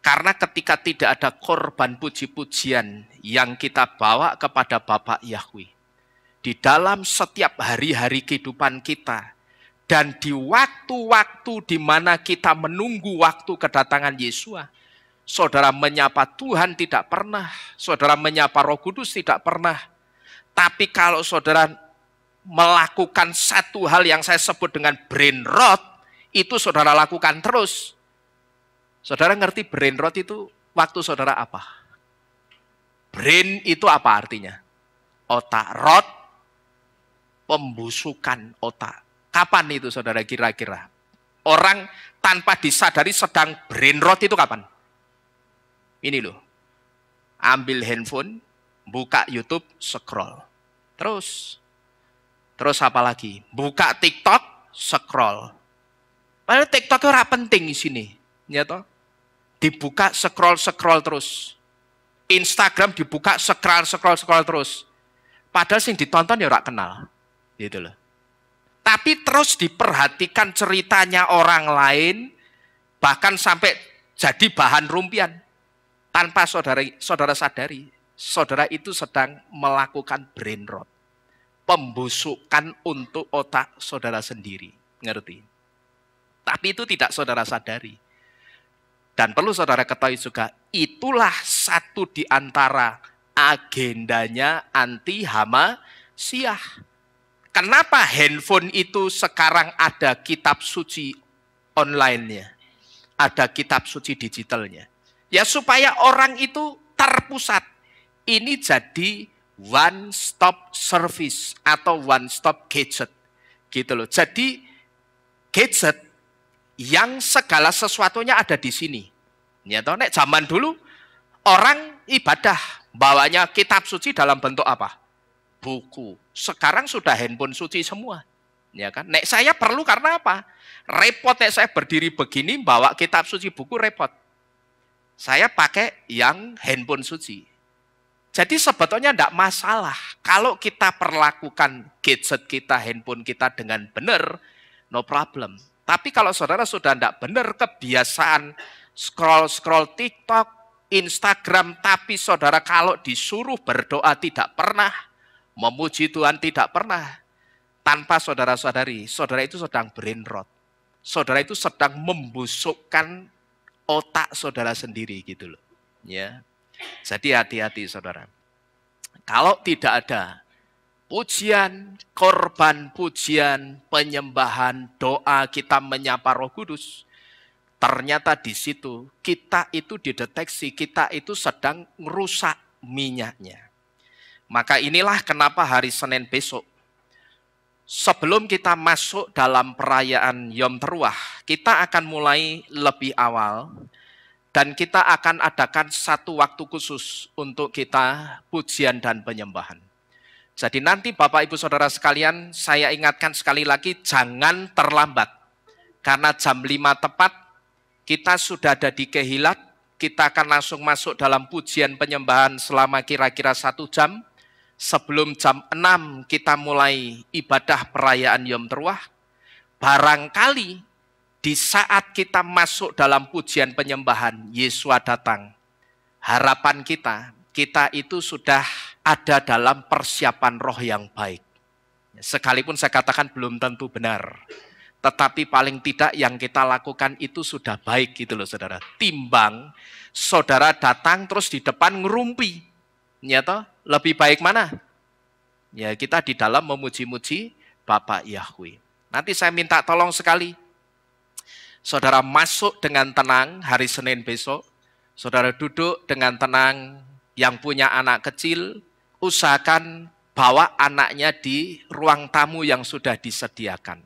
Karena ketika tidak ada korban puji-pujian yang kita bawa kepada Bapak Yahweh, di dalam setiap hari-hari kehidupan kita, dan di waktu-waktu di mana kita menunggu waktu kedatangan Yesua, saudara menyapa Tuhan tidak pernah, saudara menyapa Roh Kudus tidak pernah. Tapi kalau saudara melakukan satu hal yang saya sebut dengan brain rot, itu saudara lakukan terus. Saudara ngerti brain rot itu waktu saudara apa? Brain itu apa artinya? Otak. Rot, pembusukan otak. Kapan itu saudara kira-kira? Orang tanpa disadari sedang brain rot itu kapan? Ini loh. Ambil handphone, buka YouTube, scroll. Terus apa lagi? Buka TikTok, scroll. Padahal TikTok itu ora penting di sini, ya toh. Dibuka scroll terus. Instagram dibuka, scroll terus. Padahal sing ditonton ya ora kenal. Gitu loh. Tapi terus diperhatikan ceritanya orang lain, bahkan sampai jadi bahan rumpian. Tanpa saudara sadari, saudara itu sedang melakukan brain rot. Pembusukan untuk otak saudara sendiri. Ngerti? Tapi itu tidak saudara sadari. Dan perlu saudara ketahui juga, itulah satu di antara agendanya anti Hamasiyah. Kenapa handphone itu sekarang ada kitab suci online-nya? Ada kitab suci digitalnya. Ya supaya orang itu terpusat. Ini jadi one stop service atau one stop gadget. Gitu loh. Jadi gadget yang segala sesuatunya ada di sini. Ya toh, nek zaman dulu orang ibadah bawanya kitab suci dalam bentuk apa? Buku. Sekarang sudah handphone suci semua. Ya kan? Nek saya perlu karena apa? Repot nek saya berdiri begini bawa kitab suci buku repot. Saya pakai yang handphone suci. Jadi sebetulnya tidak masalah. Kalau kita perlakukan gadget kita, handphone kita dengan benar, no problem. Tapi kalau saudara sudah tidak benar kebiasaan scroll TikTok, Instagram, tapi saudara kalau disuruh berdoa tidak pernah, memuji Tuhan tidak pernah, tanpa saudara-saudari, saudara itu sedang brain rot. Saudara itu sedang membusukkan otak saudara sendiri gitu loh. Ya. Jadi hati-hati saudara. Kalau tidak ada pujian, korban pujian, penyembahan, doa kita menyapa Roh Kudus, ternyata di situ kita itu dideteksi, kita itu sedang merusak minyaknya. Maka inilah kenapa hari Senin besok, sebelum kita masuk dalam perayaan Yom Teruah, kita akan mulai lebih awal dan kita akan adakan satu waktu khusus untuk kita pujian dan penyembahan. Jadi nanti Bapak Ibu Saudara sekalian, saya ingatkan sekali lagi jangan terlambat. Karena jam 5 tepat kita sudah ada di Kehilat, kita akan langsung masuk dalam pujian penyembahan selama kira-kira 1 jam. Sebelum jam 6 kita mulai ibadah perayaan Yom Teruah. Barangkali di saat kita masuk dalam pujian penyembahan, Yesua datang. Harapan kita itu sudah ada dalam persiapan roh yang baik. Sekalipun saya katakan belum tentu benar. Tetapi paling tidak yang kita lakukan itu sudah baik gitu loh saudara. Timbang saudara datang terus di depan ngerumpi. Ya toh, lebih baik mana? Ya kita di dalam memuji-muji Bapak Yahweh. Nanti saya minta tolong sekali. Saudara masuk dengan tenang hari Senin besok. Saudara duduk dengan tenang. Yang punya anak kecil, usahakan bawa anaknya di ruang tamu yang sudah disediakan.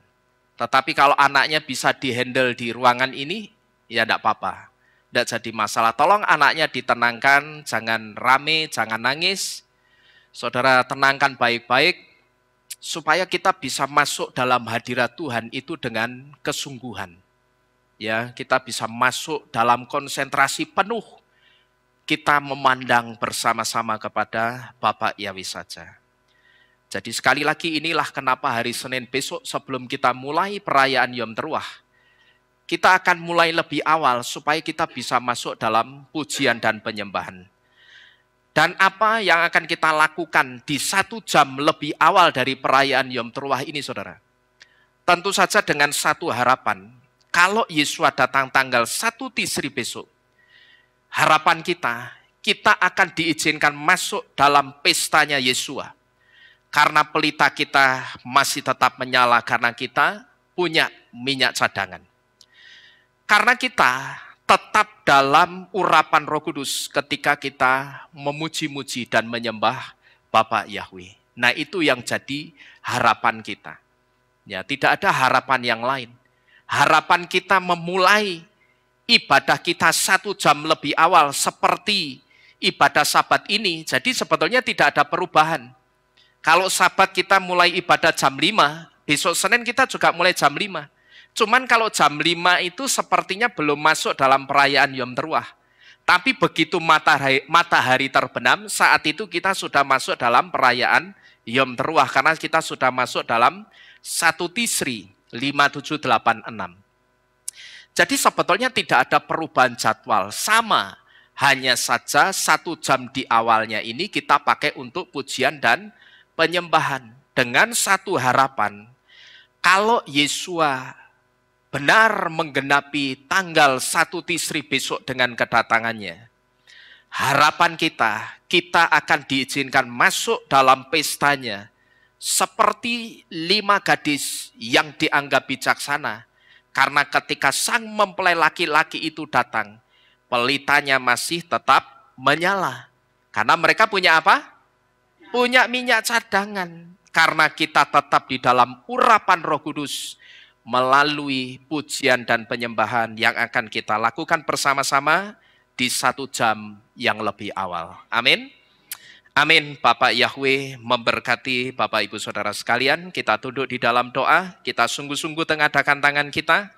Tetapi kalau anaknya bisa dihandle di ruangan ini, ya tidak apa-apa. Tidak jadi masalah. Tolong anaknya ditenangkan, jangan rame, jangan nangis. Saudara tenangkan baik-baik, supaya kita bisa masuk dalam hadirat Tuhan itu dengan kesungguhan. Ya, kita bisa masuk dalam konsentrasi penuh. Kita memandang bersama-sama kepada Bapak Yahweh saja. Jadi sekali lagi inilah kenapa hari Senin besok sebelum kita mulai perayaan Yom Teruah, kita akan mulai lebih awal supaya kita bisa masuk dalam pujian dan penyembahan. Dan apa yang akan kita lakukan di 1 jam lebih awal dari perayaan Yom Teruah ini saudara? Tentu saja dengan satu harapan, kalau Yesua datang tanggal 1 Tisri besok, harapan kita akan diizinkan masuk dalam pestanya Yesua. Karena pelita kita masih tetap menyala karena kita punya minyak cadangan. Karena kita tetap dalam urapan Roh Kudus ketika kita memuji-muji dan menyembah Bapak Yahweh. Nah itu yang jadi harapan kita. Ya, tidak ada harapan yang lain. Harapan kita memulai ibadah kita 1 jam lebih awal seperti ibadah Sabat ini. Jadi sebetulnya tidak ada perubahan. Kalau Sabat kita mulai ibadah jam 5, besok Senin kita juga mulai jam 5. Cuman kalau jam 5 itu sepertinya belum masuk dalam perayaan Yom Teruah. Tapi begitu matahari terbenam, saat itu kita sudah masuk dalam perayaan Yom Teruah, karena kita sudah masuk dalam 1 Tisri 5786. Jadi sebetulnya tidak ada perubahan jadwal, sama. Hanya saja 1 jam di awalnya ini kita pakai untuk pujian dan penyembahan. Dengan satu harapan, kalau Yesua benar menggenapi tanggal 1 Tisri besok dengan kedatangannya, harapan kita akan diizinkan masuk dalam pestanya seperti 5 gadis yang dianggap bijaksana. Karena ketika sang mempelai laki-laki itu datang, pelitanya masih tetap menyala. Karena mereka punya apa? Punya minyak cadangan. Karena kita tetap di dalam urapan Roh Kudus, melalui pujian dan penyembahan yang akan kita lakukan bersama-sama di 1 jam yang lebih awal. Amin. Amin. Bapak Yahweh memberkati Bapak Ibu Saudara sekalian. Kita duduk di dalam doa, kita sungguh-sungguh tengadakan tangan kita.